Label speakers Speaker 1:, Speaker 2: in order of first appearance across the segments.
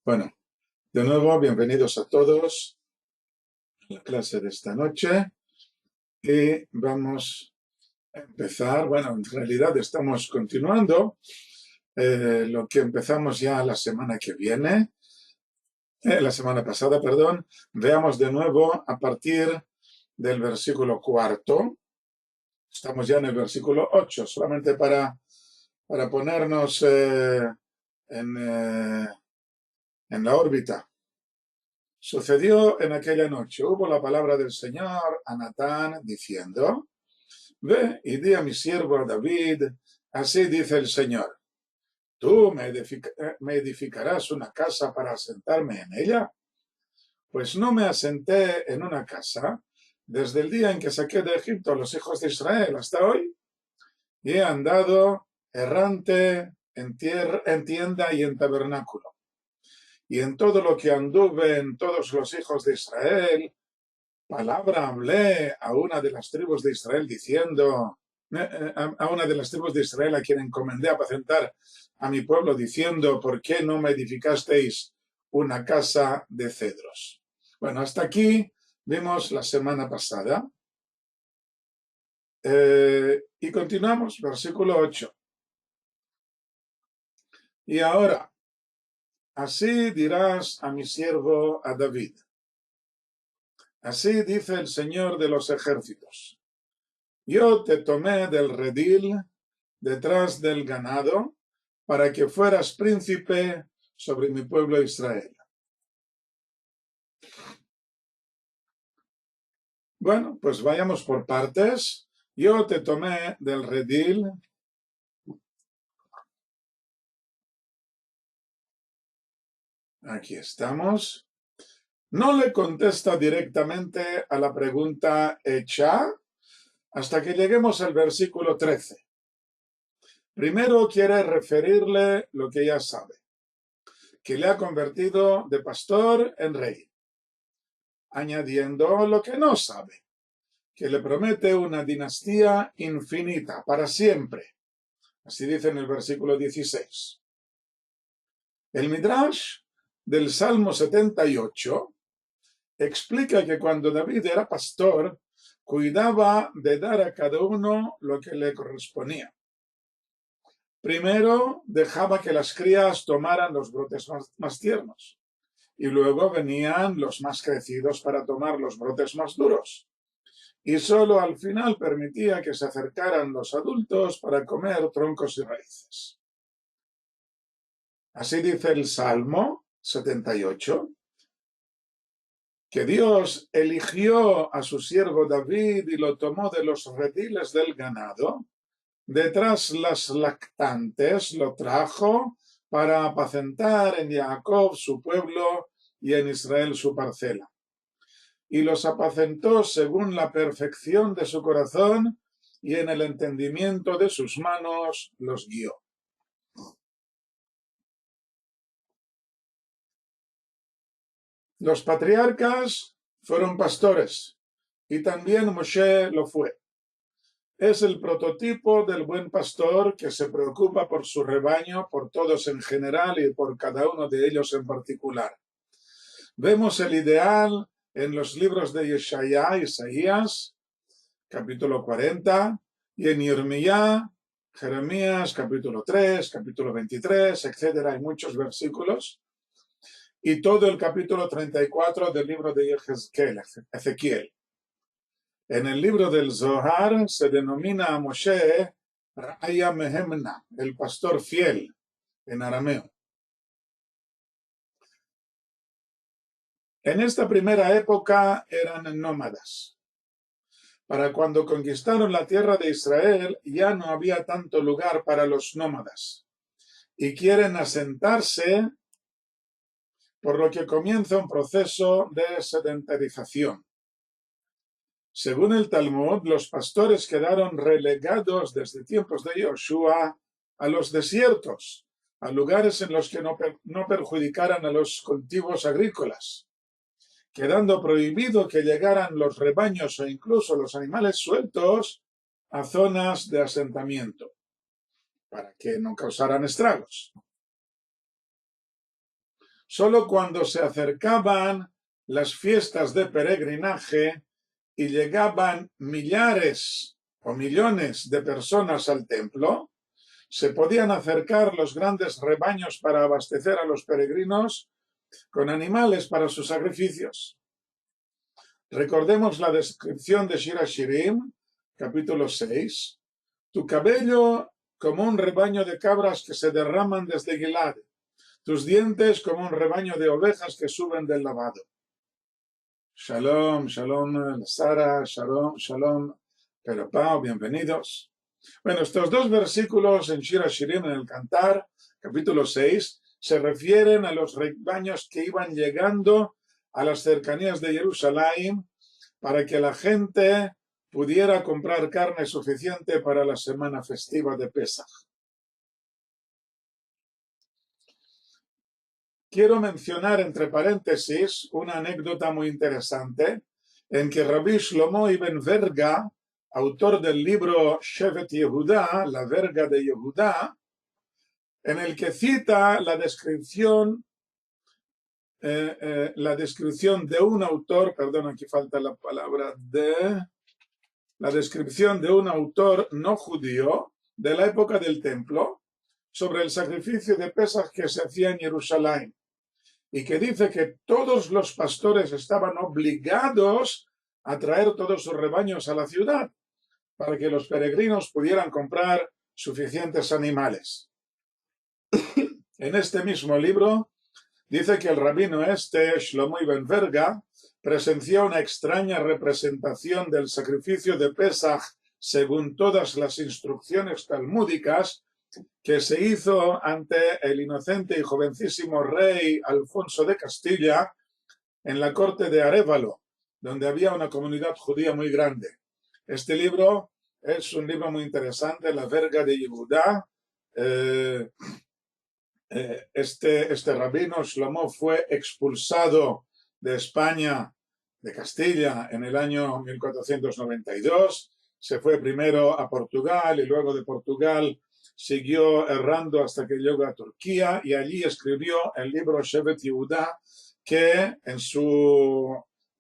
Speaker 1: Bueno, de nuevo, bienvenidos a todos a la clase de esta noche y vamos a empezar. Bueno, en realidad estamos continuando lo que empezamos ya la semana que viene, la semana pasada, perdón. Veamos de nuevo a partir del versículo 4. Estamos ya en el versículo 8, solamente para ponernos en la órbita. Sucedió en aquella noche, hubo la palabra del Señor a Natán diciendo: ve y di a mi siervo David, así dice el Señor, ¿tú me edificarás una casa para asentarme en ella? Pues no me asenté en una casa desde el día en que saqué de Egipto a los hijos de Israel hasta hoy, y he andado errante en tienda y en tabernáculo. Y en todo lo que anduve en todos los hijos de Israel, palabra hablé a una de las tribus de Israel diciendo, a una de las tribus de Israel a quien encomendé apacentar a mi pueblo diciendo, ¿por qué no me edificasteis una casa de cedros? Bueno, hasta aquí vimos la semana pasada. Y continuamos, versículo 8. Y ahora, así dirás a mi siervo a David. Así dice el Señor de los ejércitos. Yo te tomé del redil detrás del ganado para que fueras príncipe sobre mi pueblo Israel. Bueno, pues vayamos por partes. Yo te tomé del redil. Aquí estamos. No le contesta directamente a la pregunta hecha hasta que lleguemos al versículo 13. Primero quiere referirle lo que ya sabe, que le ha convertido de pastor en rey, añadiendo lo que no sabe, que le promete una dinastía infinita, para siempre. Así dice en el versículo 16. El Midrash del Salmo 78 explica que cuando David era pastor, cuidaba de dar a cada uno lo que le correspondía. Primero dejaba que las crías tomaran los brotes más tiernos, y luego venían los más crecidos para tomar los brotes más duros. Y solo al final permitía que se acercaran los adultos para comer troncos y raíces. Así dice el Salmo 78, que Dios eligió a su siervo David y lo tomó de los rediles del ganado, detrás las lactantes lo trajo para apacentar en Jacob su pueblo y en Israel su parcela. Y los apacentó según la perfección de su corazón y en el entendimiento de sus manos los guió. Los patriarcas fueron pastores y también Moshe lo fue. Es el prototipo del buen pastor que se preocupa por su rebaño, por todos en general y por cada uno de ellos en particular. Vemos el ideal en los libros de Isaías, capítulo 40, y en Yirmiyá, Jeremías, capítulo 3, capítulo 23, etc. Hay muchos versículos. Y todo el capítulo 34 del libro de Ezequiel. En el libro del Zohar se denomina a Moshe Ra'aya Mehemna, el pastor fiel, en arameo. En esta primera época eran nómadas. Para cuando conquistaron la tierra de Israel ya no había tanto lugar para los nómadas y quieren asentarse, por lo que comienza un proceso de sedentarización. Según el Talmud, los pastores quedaron relegados desde tiempos de Yoshua a los desiertos, a lugares en los que no perjudicaran a los cultivos agrícolas, quedando prohibido que llegaran los rebaños o incluso los animales sueltos a zonas de asentamiento. para que no causaran estragos. Solo cuando se acercaban las fiestas de peregrinaje y llegaban millares o millones de personas al templo, se podían acercar los grandes rebaños para abastecer a los peregrinos con animales para sus sacrificios. Recordemos la descripción de Shir HaShirim, capítulo 6. Tu cabello como un rebaño de cabras que se derraman desde Gilad, tus dientes como un rebaño de ovejas que suben del lavado. Shalom, shalom, Sara, shalom, shalom, Pero bienvenidos. Bueno, estos dos versículos en Shir HaShirim, en el Cantar, capítulo 6, se refieren a los rebaños que iban llegando a las cercanías de Jerusalén para que la gente pudiera comprar carne suficiente para la semana festiva de Pesaj. Quiero mencionar entre paréntesis una anécdota muy interesante en que Rabbi Shlomo Ibn Verga, autor del libro Shevet Yehuda, la verga de Yehuda, en el que cita la descripción de un autor, perdón, aquí falta la palabra la descripción de un autor no judío de la época del templo sobre el sacrificio de Pesaj que se hacía en Jerusalén, y que dice que todos los pastores estaban obligados a traer todos sus rebaños a la ciudad para que los peregrinos pudieran comprar suficientes animales. En este mismo libro dice que el rabino Shlomo Ibn Verga, presenció una extraña representación del sacrificio de Pesaj según todas las instrucciones talmúdicas que se hizo ante el inocente y jovencísimo rey Alfonso de Castilla en la corte de Arévalo, donde había una comunidad judía muy grande. Este libro es un libro muy interesante, La verga de Yehuda. Este rabino Shlomo fue expulsado de España, de Castilla, en el año 1492. Se fue primero a Portugal y luego de Portugal siguió errando hasta que llegó a Turquía, y allí escribió el libro Shevet Yehuda, que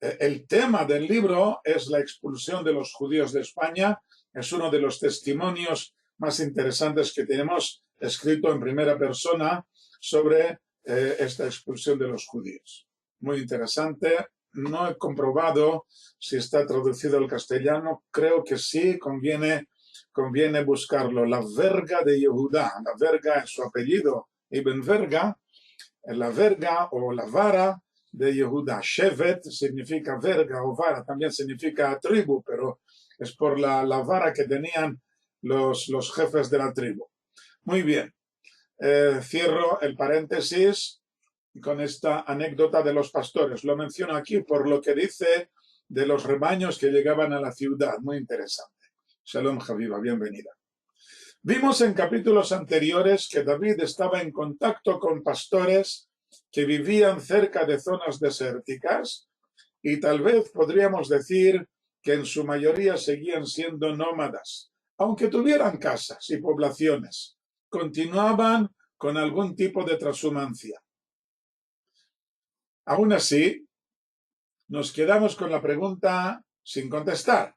Speaker 1: el tema del libro es la expulsión de los judíos de España. Es uno de los testimonios más interesantes que tenemos escrito en primera persona sobre esta expulsión de los judíos. Muy interesante. No he comprobado si está traducido al castellano. Creo que sí, conviene buscarlo. La verga de Yehuda. La verga es su apellido, Ibn Verga. La verga o la vara de Yehuda. Shevet significa verga o vara, también significa tribu, pero es por la vara que tenían los jefes de la tribu. Muy bien. Cierro el paréntesis con esta anécdota de los pastores. Lo menciono aquí por lo que dice de los rebaños que llegaban a la ciudad. Muy interesante. Shalom, Javiva, bienvenida. Vimos en capítulos anteriores que David estaba en contacto con pastores que vivían cerca de zonas desérticas, y tal vez podríamos decir que en su mayoría seguían siendo nómadas, aunque tuvieran casas y poblaciones. Continuaban con algún tipo de transhumancia. Aún así, nos quedamos con la pregunta sin contestar.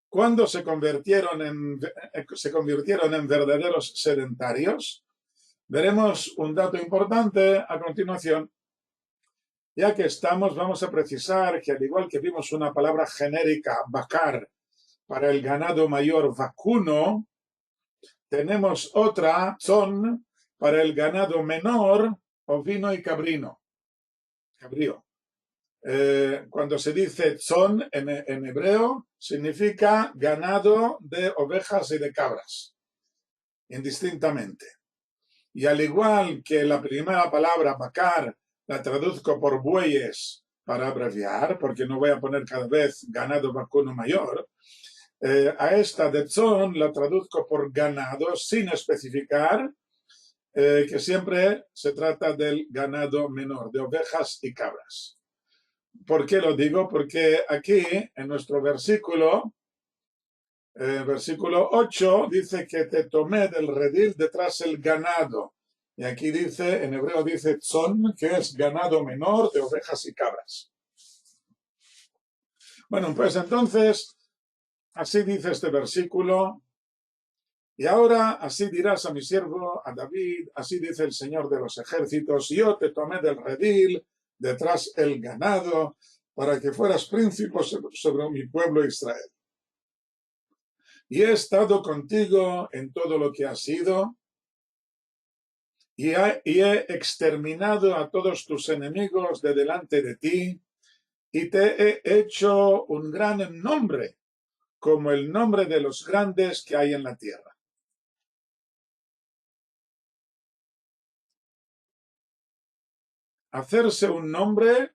Speaker 1: ¿Cuándo se convirtieron en verdaderos sedentarios? Veremos un dato importante a continuación. Ya que estamos, vamos a precisar que al igual que vimos una palabra genérica, bakar, para el ganado mayor vacuno, tenemos otra, tzon, para el ganado menor, ovino y cabrío. Cuando se dice tzon en hebreo, significa ganado de ovejas y de cabras, indistintamente. Y al igual que la primera palabra, bakar, la traduzco por bueyes para abreviar, porque no voy a poner cada vez ganado vacuno mayor, a esta de tzon la traduzco por ganado sin especificar, que siempre se trata del ganado menor, de ovejas y cabras. ¿Por qué lo digo? Porque aquí, en nuestro versículo, Versículo 8 dice que te tomé del redil detrás el ganado. Y aquí dice, en hebreo dice tzon, que es ganado menor de ovejas y cabras. Bueno, pues entonces, así dice este versículo. Y ahora así dirás a mi siervo, a David, así dice el Señor de los ejércitos, yo te tomé del redil, detrás el ganado, para que fueras príncipe sobre mi pueblo Israel. Y he estado contigo en todo lo que has sido, y he exterminado a todos tus enemigos de delante de ti, y te he hecho un gran nombre, como el nombre de los grandes que hay en la tierra. Hacerse un nombre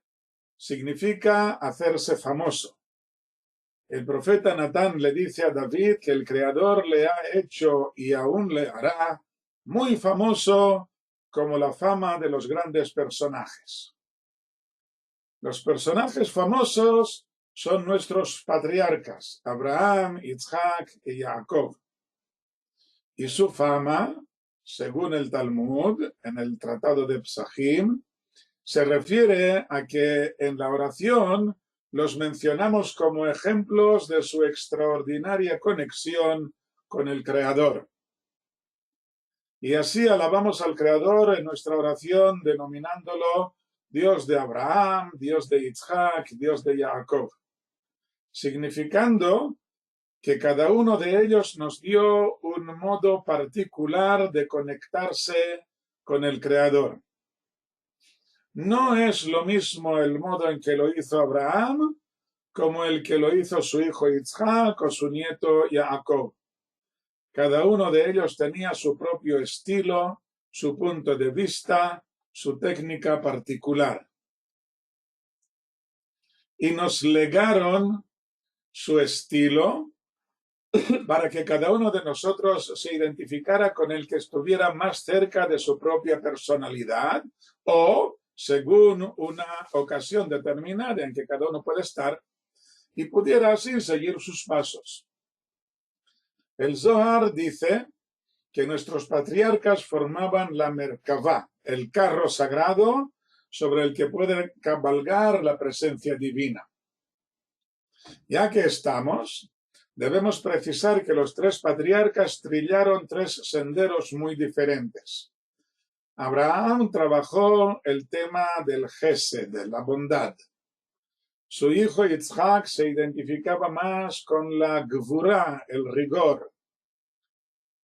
Speaker 1: significa hacerse famoso. El profeta Natán le dice a David que el Creador le ha hecho y aún le hará muy famoso como la fama de los grandes personajes. Los personajes famosos son nuestros patriarcas, Abraham, Isaac y Jacob. Y su fama, según el Talmud, en el Tratado de Psahim, se refiere a que en la oración los mencionamos como ejemplos de su extraordinaria conexión con el Creador. Y así alabamos al Creador en nuestra oración denominándolo Dios de Abraham, Dios de Isaac, Dios de Jacob, significando que cada uno de ellos nos dio un modo particular de conectarse con el Creador. No es lo mismo el modo en que lo hizo Abraham como el que lo hizo su hijo Isaac o su nieto Jacob. Cada uno de ellos tenía su propio estilo, su punto de vista, su técnica particular. Y nos legaron su estilo para que cada uno de nosotros se identificara con el que estuviera más cerca de su propia personalidad o según una ocasión determinada en que cada uno puede estar y pudiera así seguir sus pasos. El Zohar dice que nuestros patriarcas formaban la Merkavá, el carro sagrado sobre el que puede cabalgar la presencia divina. Ya que estamos, debemos precisar que los tres patriarcas trillaron tres senderos muy diferentes. Abraham trabajó el tema del Gesed, de la bondad. Su hijo Yitzhak se identificaba más con la Gvurá, el rigor.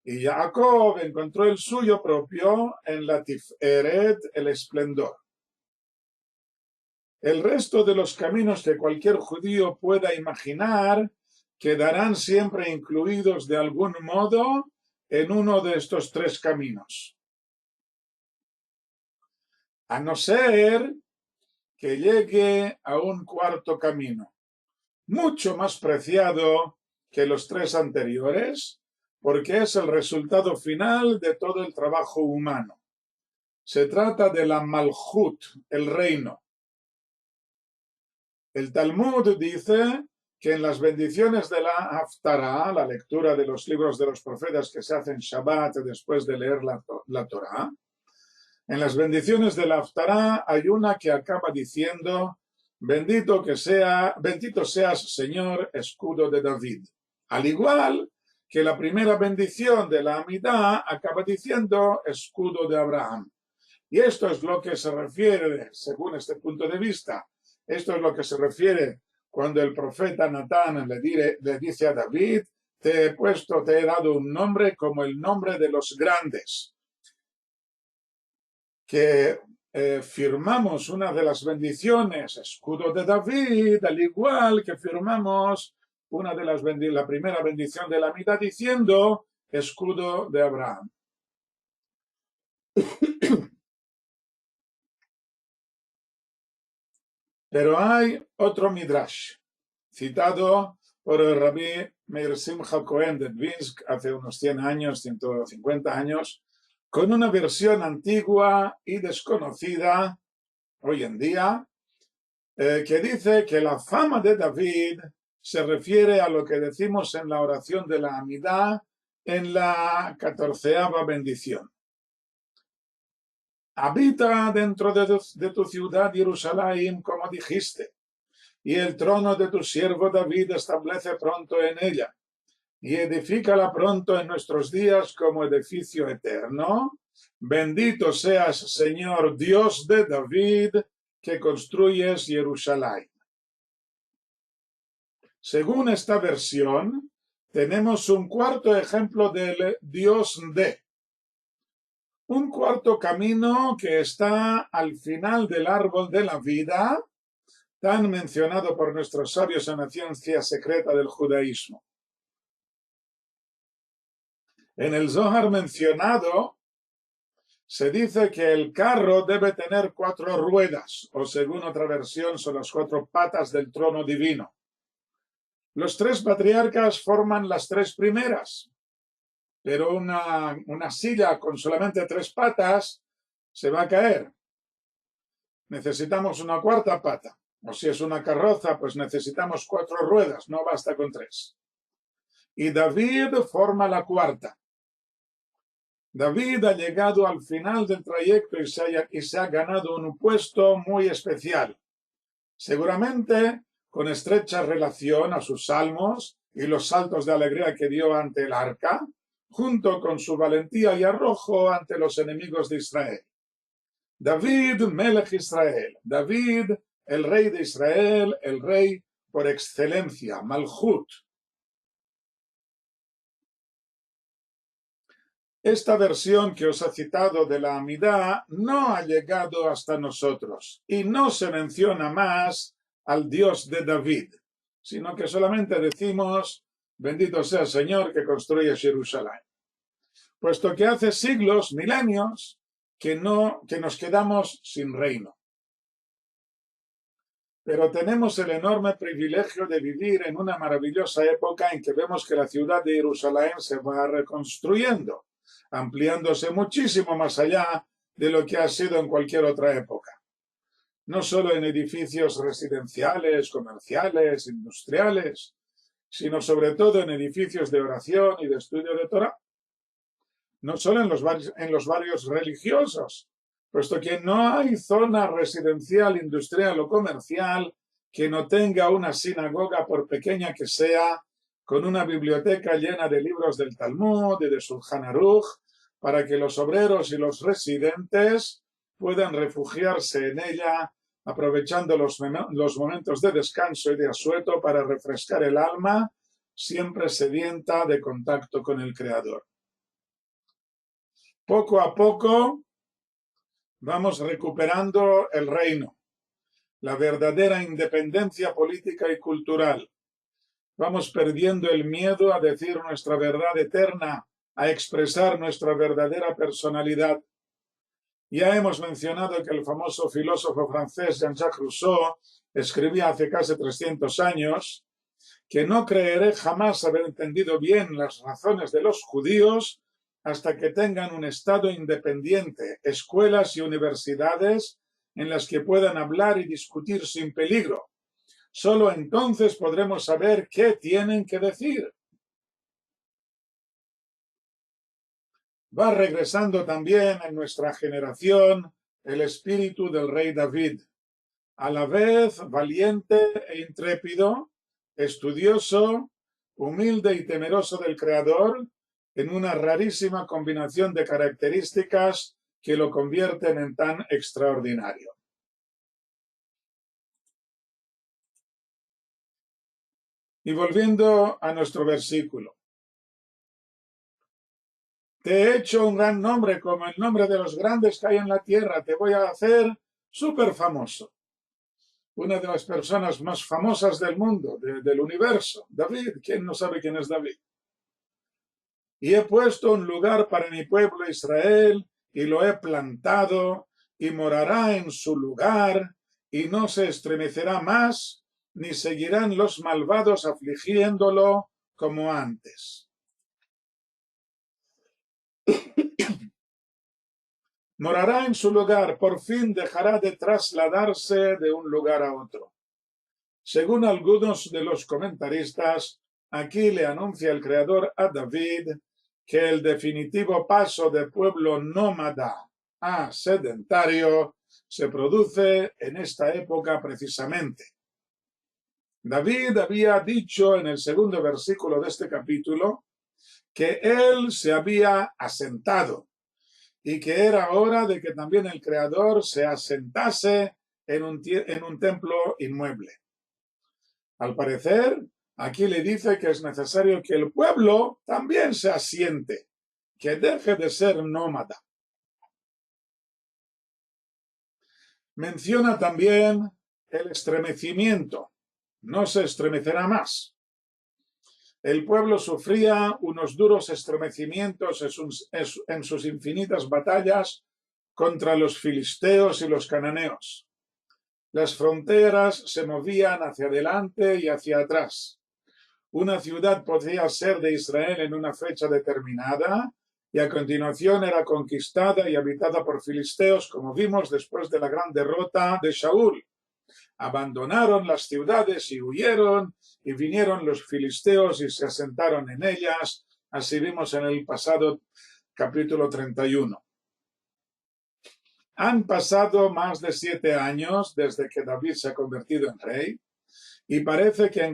Speaker 1: Y Jacob encontró el suyo propio en la Tiferet, el esplendor. El resto de los caminos que cualquier judío pueda imaginar quedarán siempre incluidos de algún modo en uno de estos tres caminos. A no ser que llegue a un cuarto camino, mucho más preciado que los tres anteriores, porque es el resultado final de todo el trabajo humano. Se trata de la Malhut, el reino. El Talmud dice que en las bendiciones de la Haftará, la lectura de los libros de los profetas que se hacen Shabbat después de leer la Torá, en las bendiciones de la Haftará hay una que acaba diciendo: bendito seas, Señor, escudo de David. Al igual que la primera bendición de la Amidá acaba diciendo escudo de Abraham. Y esto es lo que se refiere, según este punto de vista, esto es lo que se refiere cuando el profeta Natán le dice a David: te he dado un nombre como el nombre de los grandes. Que firmamos una de las bendiciones, escudo de David, al igual que firmamos una de la primera bendición de la mitad diciendo escudo de Abraham. Pero hay otro midrash, citado por el rabí Meir Simcha Cohen de Dvinsk hace unos 100 años, 150 años, con una versión antigua y desconocida hoy en día, que dice que la fama de David se refiere a lo que decimos en la oración de la Amidá en la 14ª bendición. Habita dentro de tu ciudad Jerusalén, como dijiste, y el trono de tu siervo David establece pronto en ella, y edifícala pronto en nuestros días como edificio eterno. Bendito seas, Señor, Dios de David, que construyes Jerusalén. Según esta versión, tenemos un cuarto ejemplo del Dios de. Un cuarto camino que está al final del árbol de la vida, tan mencionado por nuestros sabios en la ciencia secreta del judaísmo. En el Zohar mencionado, se dice que el carro debe tener 4 ruedas, o según otra versión, son las 4 patas del trono divino. Los 3 patriarcas forman las 3 primeras, pero una silla con solamente 3 patas se va a caer. Necesitamos una 4ª pata. O si es una carroza, pues necesitamos 4 ruedas, no basta con 3. Y David forma la 4ª. David ha llegado al final del trayecto y se ha ganado un puesto muy especial, seguramente con estrecha relación a sus salmos y los saltos de alegría que dio ante el arca, junto con su valentía y arrojo ante los enemigos de Israel. David, Melech Israel, David, el rey de Israel, el rey por excelencia, Malchut. Esta versión que os he citado de la Amidá no ha llegado hasta nosotros y no se menciona más al Dios de David, sino que solamente decimos, bendito sea el Señor que construye Jerusalén. Puesto que hace siglos, milenios, que nos quedamos sin reino. Pero tenemos el enorme privilegio de vivir en una maravillosa época en que vemos que la ciudad de Jerusalén se va reconstruyendo, ampliándose muchísimo más allá de lo que ha sido en cualquier otra época. No solo en edificios residenciales, comerciales, industriales, sino sobre todo en edificios de oración y de estudio de Torah. No solo en los barrios religiosos, puesto que no hay zona residencial, industrial o comercial que no tenga una sinagoga, por pequeña que sea, con una biblioteca llena de libros del Talmud y de Shulchan Aruch, para que los obreros y los residentes puedan refugiarse en ella, aprovechando los momentos de descanso y de asueto para refrescar el alma, siempre sedienta de contacto con el Creador. Poco a poco vamos recuperando el reino, la verdadera independencia política y cultural. Vamos perdiendo el miedo a decir nuestra verdad eterna, a expresar nuestra verdadera personalidad. Ya hemos mencionado que el famoso filósofo francés Jean-Jacques Rousseau escribía hace casi 300 años que no creeré jamás haber entendido bien las razones de los judíos hasta que tengan un Estado independiente, escuelas y universidades en las que puedan hablar y discutir sin peligro. Solo entonces podremos saber qué tienen que decir. Va regresando también en nuestra generación el espíritu del rey David, a la vez valiente e intrépido, estudioso, humilde y temeroso del Creador, en una rarísima combinación de características que lo convierten en tan extraordinario. Y volviendo a nuestro versículo. Te he hecho un gran nombre como el nombre de los grandes que hay en la tierra. Te voy a hacer súper famoso. Una de las personas más famosas del mundo, del universo, David. ¿Quién no sabe quién es David? Y he puesto un lugar para mi pueblo Israel, y lo he plantado, y morará en su lugar, y no se estremecerá más, ni seguirán los malvados afligiéndolo como antes. Morará en su lugar, por fin dejará de trasladarse de un lugar a otro. Según algunos de los comentaristas, aquí le anuncia el Creador a David que el definitivo paso de pueblo nómada a sedentario se produce en esta época precisamente. David había dicho en el segundo versículo de este capítulo que él se había asentado y que era hora de que también el Creador se asentase en un templo inmueble. Al parecer, aquí le dice que es necesario que el pueblo también se asiente, que deje de ser nómada. Menciona también el estremecimiento. No se estremecerá más. El pueblo sufría unos duros estremecimientos en sus infinitas batallas contra los filisteos y los cananeos. Las fronteras se movían hacia adelante y hacia atrás. Una ciudad podía ser de Israel en una fecha determinada y a continuación era conquistada y habitada por filisteos, como vimos después de la gran derrota de Shaul. Abandonaron las ciudades y huyeron, y vinieron los filisteos y se asentaron en ellas. Así vimos en el pasado capítulo 31. Han pasado más de 7 años desde que David se ha convertido en rey, y parece que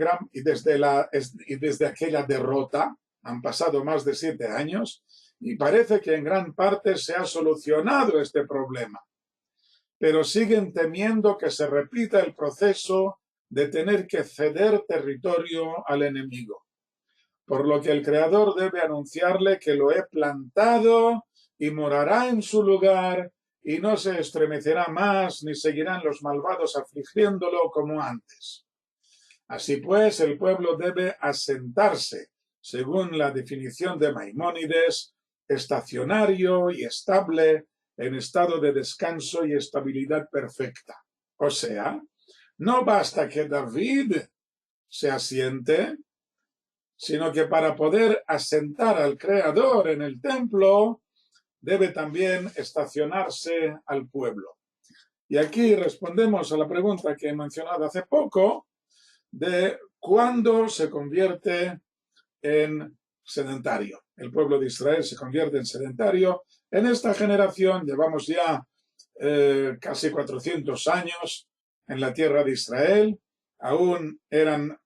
Speaker 1: desde aquella derrota han pasado más de 7 años, y parece que en gran parte se ha solucionado este problema. Pero siguen temiendo que se repita el proceso de tener que ceder territorio al enemigo. Por lo que el Creador debe anunciarle que lo he plantado y morará en su lugar y no se estremecerá más ni seguirán los malvados afligiéndolo como antes. Así pues, el pueblo debe asentarse, según la definición de Maimónides, estacionario y estable, en estado de descanso y estabilidad perfecta. O sea, no basta que David se asiente, sino que para poder asentar al Creador en el templo, debe también estacionarse al pueblo. Y aquí respondemos a la pregunta que he mencionado hace poco, de cuándo se convierte en sedentario. El pueblo de Israel se convierte en sedentario. En esta generación llevamos ya casi 400 años en la tierra de Israel. Aún eran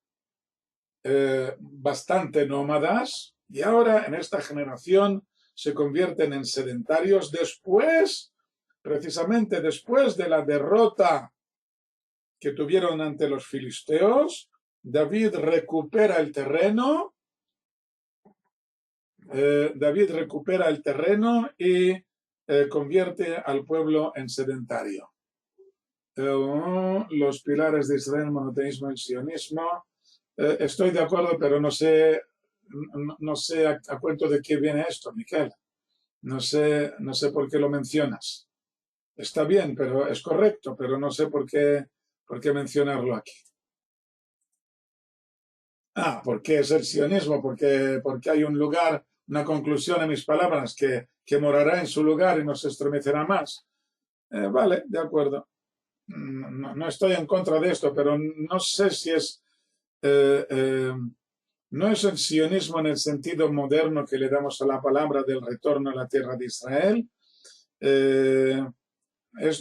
Speaker 1: bastante nómadas y ahora en esta generación se convierten en sedentarios precisamente después de la derrota que tuvieron ante los filisteos. David recupera el terreno. Y convierte al pueblo en sedentario. Los pilares de Israel, el monoteísmo y el sionismo. Estoy de acuerdo, pero no sé a cuento de qué viene esto, Miquel. No sé por qué lo mencionas. Está bien, pero es correcto, pero no sé por qué mencionarlo aquí. ¿Por qué es el sionismo? Porque hay un lugar, una conclusión en mis palabras, que morará en su lugar y no se estremecerá más. Vale, de acuerdo. No estoy en contra de esto, pero no sé si es... no es el sionismo en el sentido moderno que le damos a la palabra del retorno a la tierra de Israel.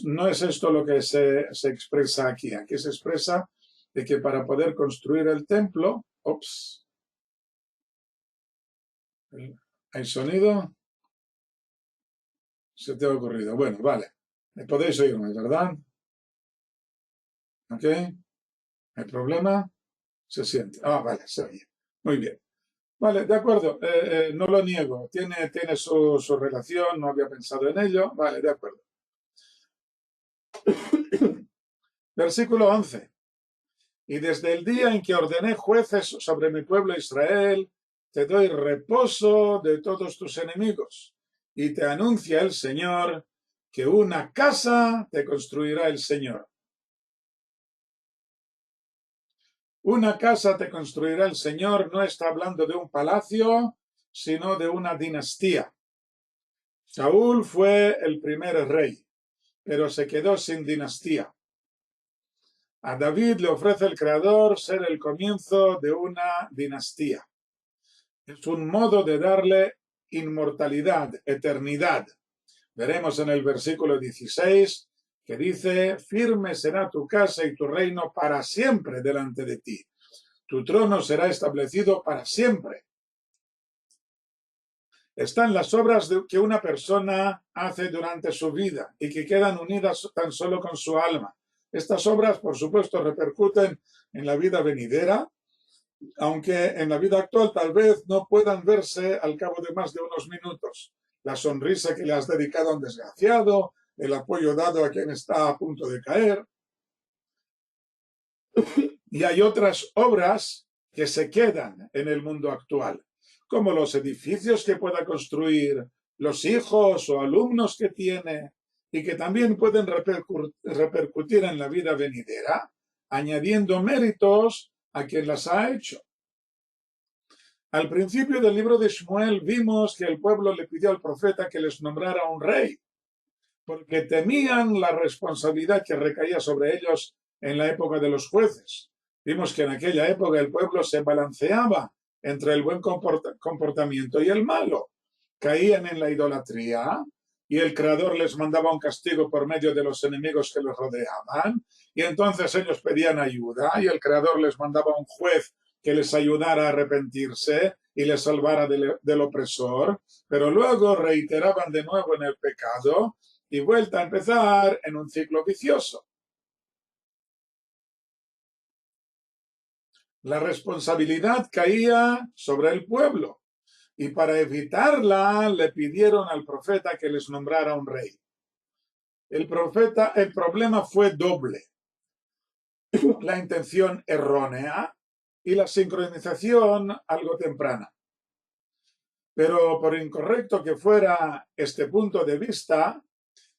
Speaker 1: No es esto lo que se expresa aquí. Aquí se expresa de que para poder construir el templo... ¿Hay sonido? Se te ha ocurrido. Bueno, vale. Podéis oírme, ¿verdad? ¿Ok? ¿Hay problema? Se siente. Vale, se oye. Muy bien. Vale, de acuerdo. No lo niego. Tiene su relación. No había pensado en ello. Vale, de acuerdo. Versículo 11. Y desde el día en que ordené jueces sobre mi pueblo Israel, te doy reposo de todos tus enemigos. Y te anuncia el Señor que una casa te construirá el Señor. Una casa te construirá el Señor no está hablando de un palacio, sino de una dinastía. Saúl fue el primer rey, pero se quedó sin dinastía. A David le ofrece el Creador ser el comienzo de una dinastía. Es un modo de darle inmortalidad, eternidad. Veremos en el versículo 16 que dice: firme será tu casa y tu reino para siempre delante de ti. Tu trono será establecido para siempre. Están las obras que una persona hace durante su vida y que quedan unidas tan solo con su alma. Estas obras, por supuesto, repercuten en la vida venidera, aunque en la vida actual tal vez no puedan verse al cabo de más de unos minutos. La sonrisa que le has dedicado a un desgraciado, el apoyo dado a quien está a punto de caer. Y hay otras obras que se quedan en el mundo actual, como los edificios que pueda construir, los hijos o alumnos que tiene, y que también pueden repercutir en la vida venidera, añadiendo méritos a quien las ha hecho. Al principio del libro de Shmuel vimos que el pueblo le pidió al profeta que les nombrara un rey, porque temían la responsabilidad que recaía sobre ellos en la época de los jueces. Vimos que en aquella época el pueblo se balanceaba entre el buen comportamiento y el malo. Caían en la idolatría y el Creador les mandaba un castigo por medio de los enemigos que los rodeaban, y entonces ellos pedían ayuda y el Creador les mandaba un juez que les ayudara a arrepentirse y les salvara del opresor, pero luego reiteraban de nuevo en el pecado y vuelta a empezar en un ciclo vicioso. La responsabilidad caía sobre el pueblo y para evitarla le pidieron al profeta que les nombrara un rey. El problema fue doble: la intención errónea y la sincronización algo temprana. Pero por incorrecto que fuera este punto de vista,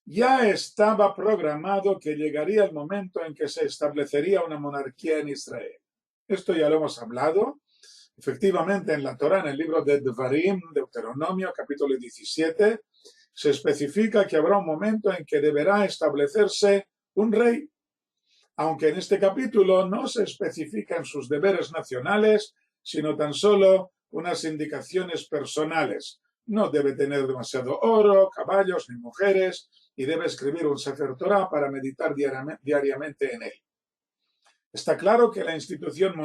Speaker 1: ya estaba programado que llegaría el momento en que se establecería una monarquía en Israel. Esto ya lo hemos hablado. Efectivamente, en la Torá, en el libro de Devarim, Deuteronomio, capítulo 17, se especifica que habrá un momento en que deberá establecerse un rey, aunque en este capítulo no se especifican sus deberes nacionales, sino tan solo unas indicaciones personales. No debe tener demasiado oro, caballos ni mujeres, y debe escribir un Sefer Torah para meditar diariamente en él. Está claro que la institución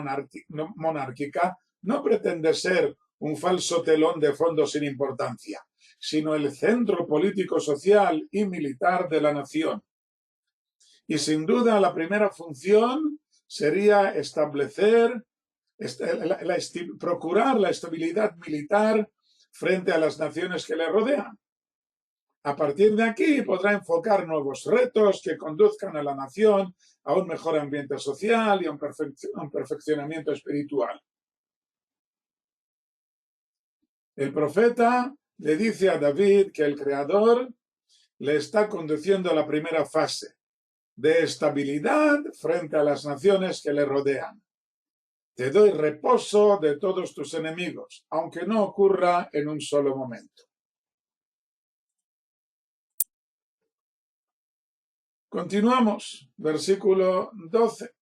Speaker 1: monárquica no pretende ser un falso telón de fondo sin importancia, sino el centro político, social y militar de la nación. Y sin duda la primera función sería procurar la estabilidad militar frente a las naciones que le rodean. A partir de aquí podrá enfocar nuevos retos que conduzcan a la nación a un mejor ambiente social y a un perfeccionamiento espiritual. El profeta le dice a David que el Creador le está conduciendo a la primera fase de estabilidad frente a las naciones que le rodean. Te doy reposo de todos tus enemigos, aunque no ocurra en un solo momento. Continuamos, versículo 12.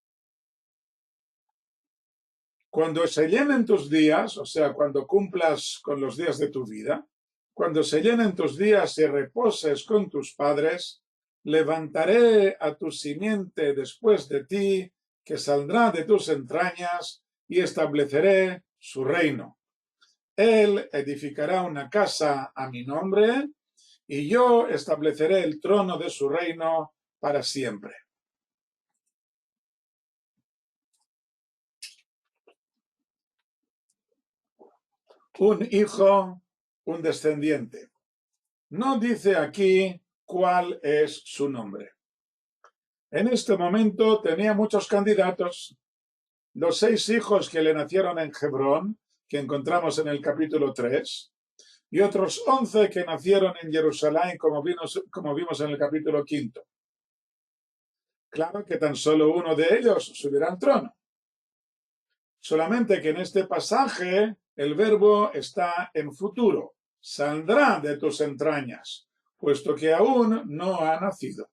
Speaker 1: Cuando se llenen tus días, o sea, cuando cumplas con los días de tu vida, cuando se llenen tus días y reposes con tus padres, levantaré a tu simiente después de ti, que saldrá de tus entrañas, y estableceré su reino. Él edificará una casa a mi nombre, y yo estableceré el trono de su reino para siempre. Un hijo, un descendiente. No dice aquí cuál es su nombre. En este momento tenía muchos candidatos. Los 6 hijos que le nacieron en Hebrón, que encontramos en el capítulo 3, y otros 11 que nacieron en Jerusalén, como vimos en el capítulo 5. Claro que tan solo uno de ellos subirá al trono. Solamente que en este pasaje el verbo está en futuro. Saldrá de tus entrañas, puesto que aún no ha nacido.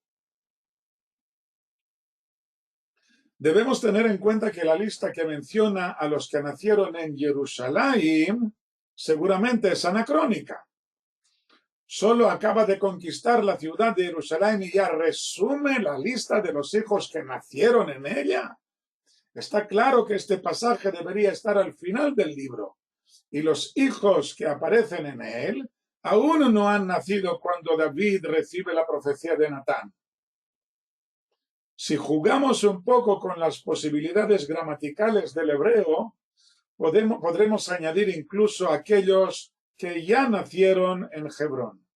Speaker 1: Debemos tener en cuenta que la lista que menciona a los que nacieron en Jerusalén seguramente es anacrónica. Solo acaba de conquistar la ciudad de Jerusalén y ya resume la lista de los hijos que nacieron en ella. Está claro que este pasaje debería estar al final del libro, y los hijos que aparecen en él aún no han nacido cuando David recibe la profecía de Natán. Si jugamos un poco con las posibilidades gramaticales del hebreo, podremos añadir incluso aquellos que ya nacieron en Hebrón,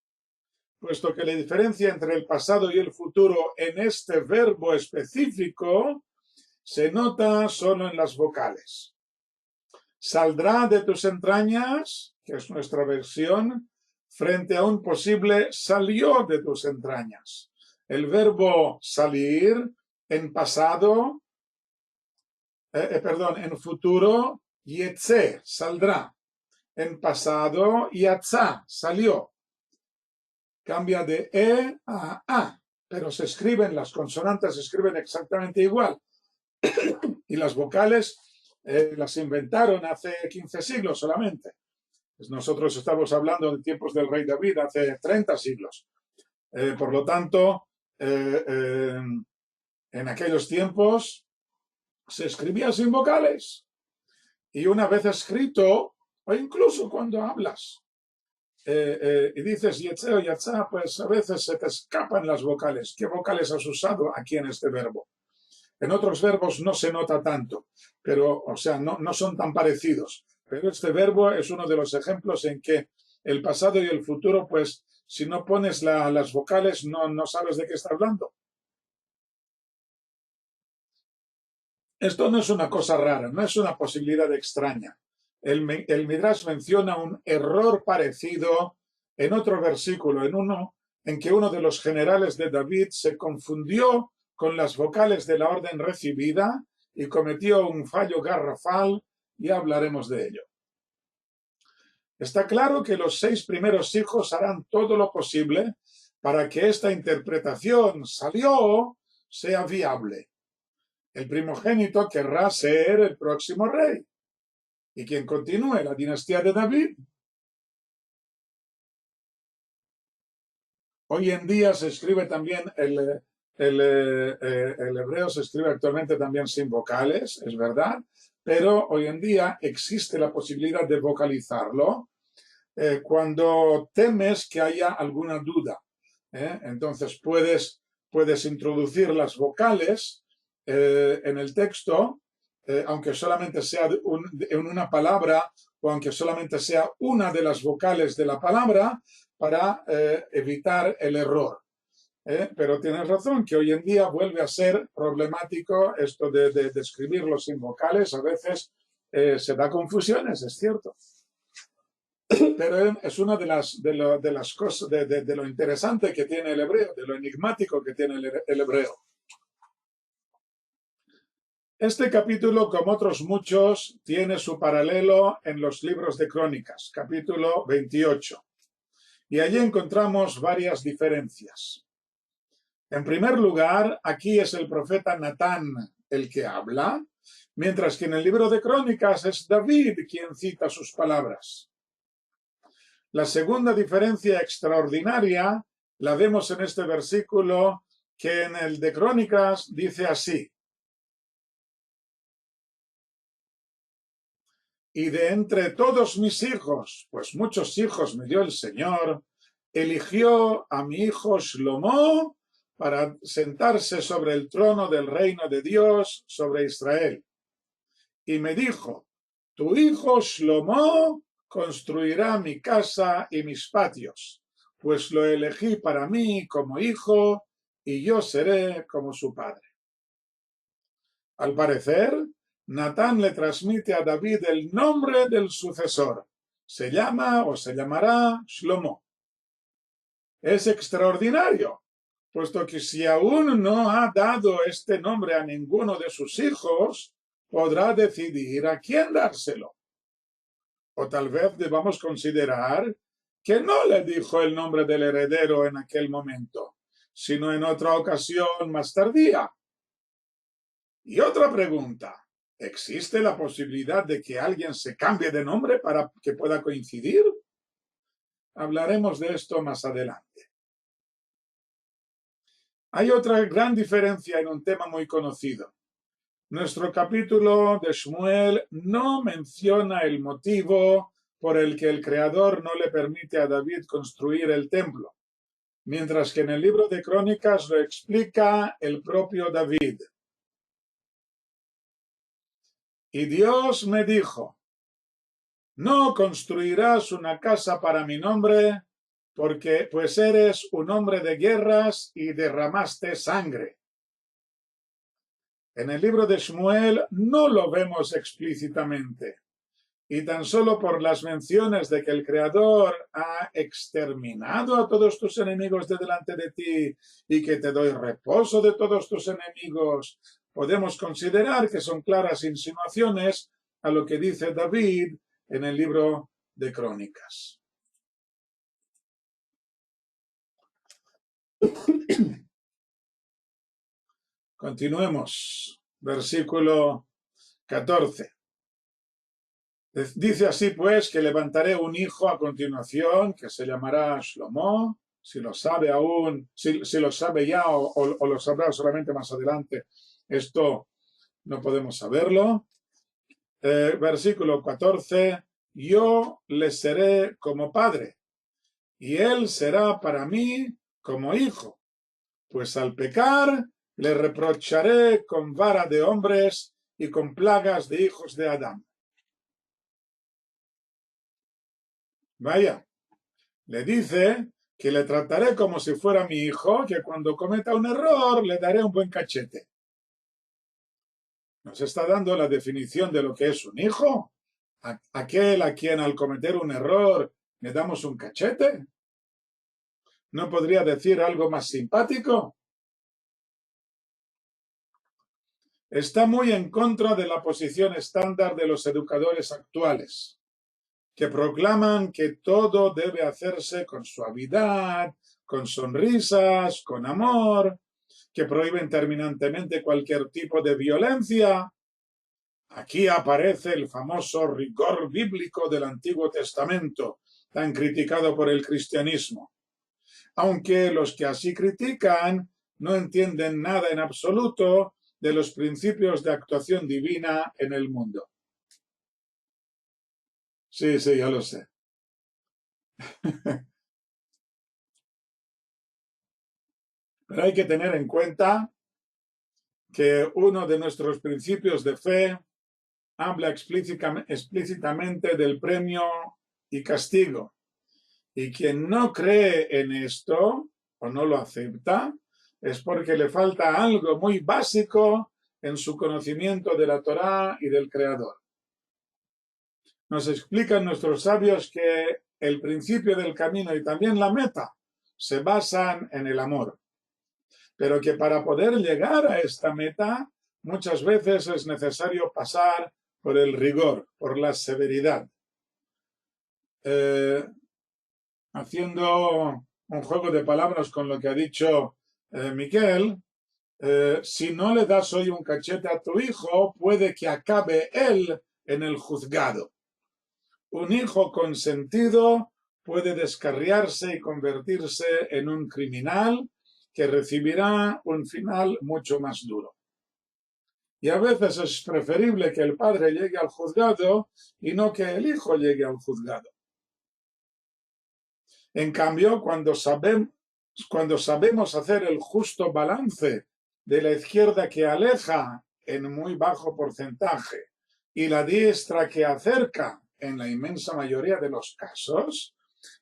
Speaker 1: puesto que la diferencia entre el pasado y el futuro en este verbo específico se nota solo en las vocales. Saldrá de tus entrañas, que es nuestra versión, frente a un posible salió de tus entrañas. El verbo salir en pasado, en futuro, yetze, saldrá. En pasado, yatzá, salió. Cambia de e a a, pero las consonantes se escriben exactamente igual. Y las vocales las inventaron hace 15 siglos solamente. Pues nosotros estamos hablando de tiempos del rey David, hace 30 siglos. Por lo tanto, en aquellos tiempos se escribía sin vocales. Y una vez escrito, o incluso cuando hablas, y dices yetze o yatzá, pues a veces se te escapan las vocales. ¿Qué vocales has usado aquí en este verbo? En otros verbos no se nota tanto, pero, o sea, no son tan parecidos. Pero este verbo es uno de los ejemplos en que el pasado y el futuro, pues, si no pones las vocales, no sabes de qué está hablando. Esto no es una cosa rara, no es una posibilidad extraña. El Midrash menciona un error parecido en otro versículo, en que uno de los generales de David se confundió con las vocales de la orden recibida y cometió un fallo garrafal, y hablaremos de ello. Está claro que los 6 primeros hijos harán todo lo posible para que esta interpretación salió sea viable. El primogénito querrá ser el próximo rey y quien continúe la dinastía de David. Hoy en día se escribe también el hebreo se escribe actualmente también sin vocales, es verdad, pero hoy en día existe la posibilidad de vocalizarlo cuando temes que haya alguna duda. Entonces puedes introducir las vocales en el texto, aunque solamente sea en una palabra o aunque solamente sea una de las vocales de la palabra, para evitar el error. Pero tienes razón que hoy en día vuelve a ser problemático esto de escribirlo sin vocales. A veces se da confusiones, es cierto. Pero es una de las cosas, de lo interesante que tiene el hebreo, de lo enigmático que tiene el hebreo. Este capítulo, como otros muchos, tiene su paralelo en los libros de Crónicas, capítulo 28. Y allí encontramos varias diferencias. En primer lugar, aquí es el profeta Natán el que habla, mientras que en el libro de Crónicas es David quien cita sus palabras. La segunda diferencia extraordinaria la vemos en este versículo que en el de Crónicas dice así: y de entre todos mis hijos, pues muchos hijos me dio el Señor, eligió a mi hijo Shlomo para sentarse sobre el trono del reino de Dios sobre Israel. Y me dijo: tu hijo Shlomo construirá mi casa y mis patios, pues lo elegí para mí como hijo y yo seré como su padre. Al parecer, Natán le transmite a David el nombre del sucesor. Se llama o se llamará Shlomo. Es extraordinario, puesto que si aún no ha dado este nombre a ninguno de sus hijos, podrá decidir a quién dárselo. O tal vez debamos considerar que no le dijo el nombre del heredero en aquel momento, sino en otra ocasión más tardía. Y otra pregunta, ¿existe la posibilidad de que alguien se cambie de nombre para que pueda coincidir? Hablaremos de esto más adelante. Hay otra gran diferencia en un tema muy conocido. Nuestro capítulo de Shmuel no menciona el motivo por el que el Creador no le permite a David construir el templo, mientras que en el libro de Crónicas lo explica el propio David. Y Dios me dijo, no construirás una casa para mi nombre, porque pues eres un hombre de guerras y derramaste sangre. En el libro de Shmuel no lo vemos explícitamente, y tan solo por las menciones de que el Creador ha exterminado a todos tus enemigos de delante de ti y que te doy reposo de todos tus enemigos, podemos considerar que son claras insinuaciones a lo que dice David en el libro de Crónicas. Continuemos. Versículo 14. Dice así pues que levantaré un hijo a continuación que se llamará Shlomo, si lo sabe aún, si lo sabe ya o lo sabrá solamente más adelante, esto no podemos saberlo. Versículo 14, yo le seré como padre y él será para mí como hijo, pues al pecar le reprocharé con vara de hombres y con plagas de hijos de Adán. Vaya, le dice que le trataré como si fuera mi hijo, que cuando cometa un error le daré un buen cachete. Nos está dando la definición de lo que es un hijo. Aquel a quien al cometer un error le damos un cachete. ¿No podría decir algo más simpático? Está muy en contra de la posición estándar de los educadores actuales, que proclaman que todo debe hacerse con suavidad, con sonrisas, con amor, que prohíben terminantemente cualquier tipo de violencia. Aquí aparece el famoso rigor bíblico del Antiguo Testamento, tan criticado por el cristianismo. Aunque los que así critican no entienden nada en absoluto de los principios de actuación divina en el mundo. Sí, ya lo sé. Pero hay que tener en cuenta que uno de nuestros principios de fe habla explícitamente del premio y castigo. Y quien no cree en esto o no lo acepta es porque le falta algo muy básico en su conocimiento de la Torá y del Creador. Nos explican nuestros sabios que el principio del camino y también la meta se basan en el amor, pero que para poder llegar a esta meta muchas veces es necesario pasar por el rigor, por la severidad. Haciendo un juego de palabras con lo que ha dicho Miquel, si no le das hoy un cachete a tu hijo, puede que acabe él en el juzgado. Un hijo consentido puede descarriarse y convertirse en un criminal que recibirá un final mucho más duro. Y a veces es preferible que el padre llegue al juzgado y no que el hijo llegue al juzgado. En cambio, cuando sabemos hacer el justo balance de la izquierda que aleja en muy bajo porcentaje y la diestra que acerca en la inmensa mayoría de los casos,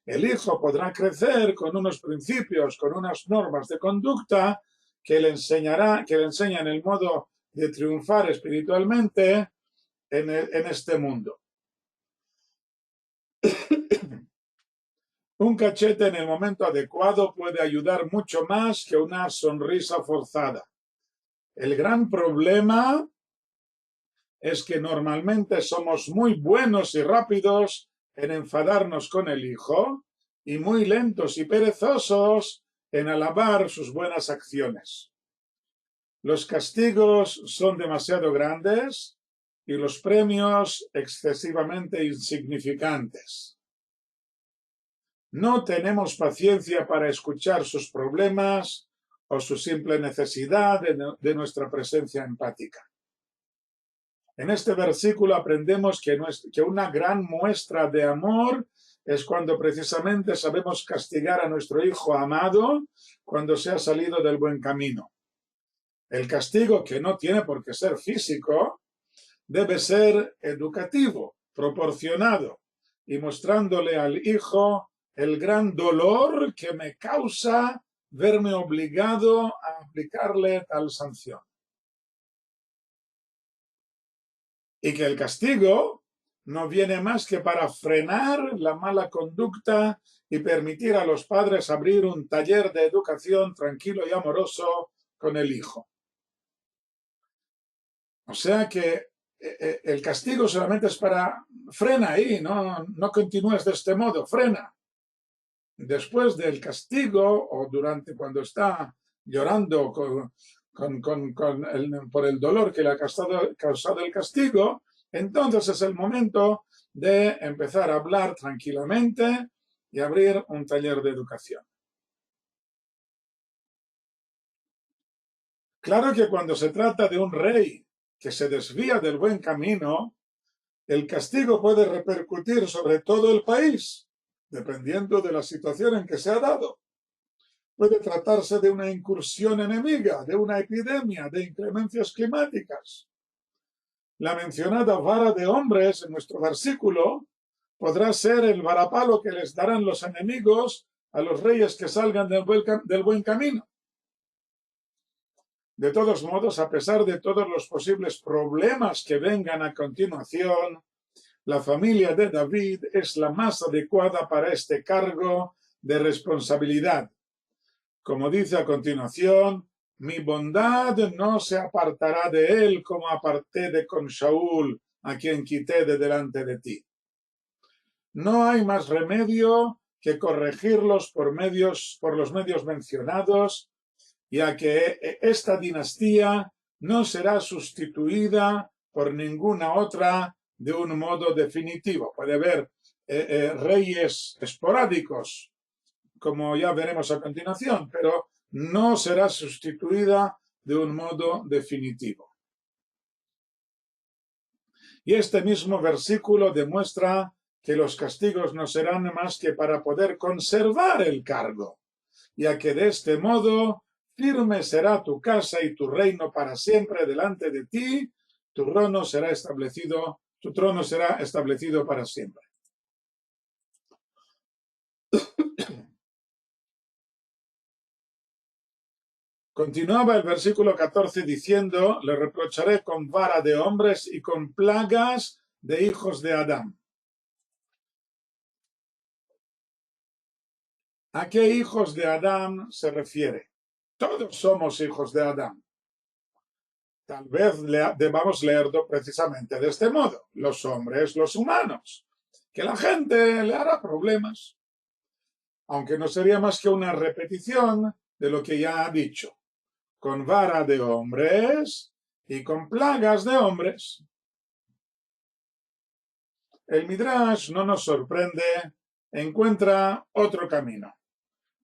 Speaker 1: el hijo podrá crecer con unos principios, con unas normas de conducta que le enseñan el modo de triunfar espiritualmente en este mundo. Un cachete en el momento adecuado puede ayudar mucho más que una sonrisa forzada. El gran problema es que normalmente somos muy buenos y rápidos en enfadarnos con el hijo y muy lentos y perezosos en alabar sus buenas acciones. Los castigos son demasiado grandes y los premios excesivamente insignificantes. No tenemos paciencia para escuchar sus problemas o su simple necesidad de nuestra presencia empática. En este versículo aprendemos que una gran muestra de amor es cuando precisamente sabemos castigar a nuestro hijo amado cuando se ha salido del buen camino. El castigo, que no tiene por qué ser físico, debe ser educativo, proporcionado y mostrándole al hijo el gran dolor que me causa verme obligado a aplicarle tal sanción. Y que el castigo no viene más que para frenar la mala conducta y permitir a los padres abrir un taller de educación tranquilo y amoroso con el hijo. O sea que el castigo solamente es para, frena ahí, no continúes de este modo, frena. Después del castigo o durante cuando está llorando por el dolor que le ha causado el castigo, entonces es el momento de empezar a hablar tranquilamente y abrir un taller de educación. Claro que cuando se trata de un rey que se desvía del buen camino, el castigo puede repercutir sobre todo el país, dependiendo de la situación en que se ha dado. Puede tratarse de una incursión enemiga, de una epidemia, de inclemencias climáticas. La mencionada vara de hombres en nuestro versículo podrá ser el varapalo que les darán los enemigos a los reyes que salgan del buen camino. De todos modos, a pesar de todos los posibles problemas que vengan a continuación, la familia de David es la más adecuada para este cargo de responsabilidad. Como dice a continuación, mi bondad no se apartará de él como aparté de con Shaul, a quien quité de delante de ti. No hay más remedio que corregirlos por los medios mencionados, ya que esta dinastía no será sustituida por ninguna otra de un modo definitivo. Puede haber reyes esporádicos, como ya veremos a continuación, pero no será sustituida de un modo definitivo. Y este mismo versículo demuestra que los castigos no serán más que para poder conservar el cargo, ya que de este modo firme será tu casa y tu reino para siempre delante de ti, tu trono será establecido para siempre. Continuaba el versículo 14 diciendo, le reprocharé con vara de hombres y con plagas de hijos de Adán. ¿A qué hijos de Adán se refiere? Todos somos hijos de Adán. Tal vez debamos leerlo precisamente de este modo. Los hombres, los humanos. Que la gente le hará problemas. Aunque no sería más que una repetición de lo que ya ha dicho. Con vara de hombres y con plagas de hombres. El Midrash no nos sorprende, encuentra otro camino.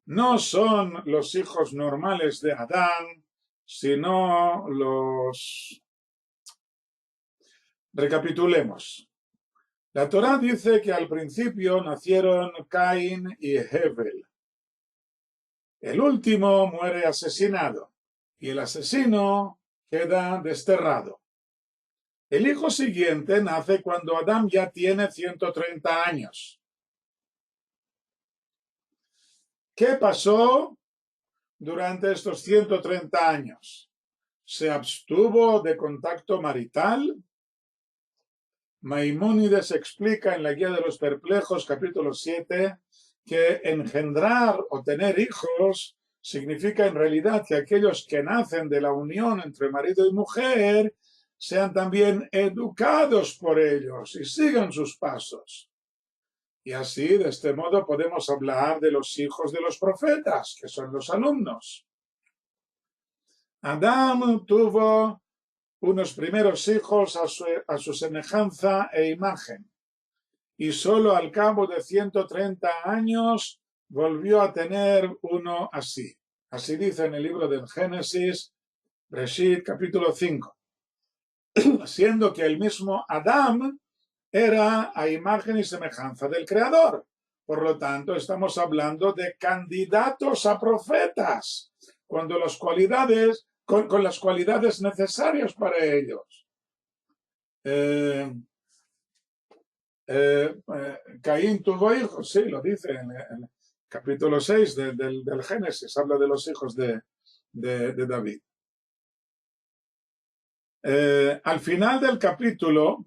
Speaker 1: No son los hijos normales de Adán, sino los... Recapitulemos. La Torá dice que al principio nacieron Caín y Hevel. El último muere asesinado y el asesino queda desterrado. El hijo siguiente nace cuando Adán ya tiene 130 años. ¿Qué pasó durante estos 130 años? ¿Se abstuvo de contacto marital? Maimónides explica en la Guía de los Perplejos, capítulo 7, que engendrar o tener hijos significa en realidad que aquellos que nacen de la unión entre marido y mujer sean también educados por ellos y sigan sus pasos. Y así, de este modo, podemos hablar de los hijos de los profetas, que son los alumnos. Adán tuvo unos primeros hijos a su semejanza e imagen, y solo al cabo de 130 años volvió a tener uno así. Así dice en el libro del Génesis, Bereshit, capítulo 5. Siendo que el mismo Adán era a imagen y semejanza del Creador. Por lo tanto, estamos hablando de candidatos a profetas, cuando las cualidades, con las cualidades necesarias para ellos. Caín tuvo hijos, sí, lo dice en el capítulo 6 del Génesis, habla de los hijos de David. Al final del capítulo,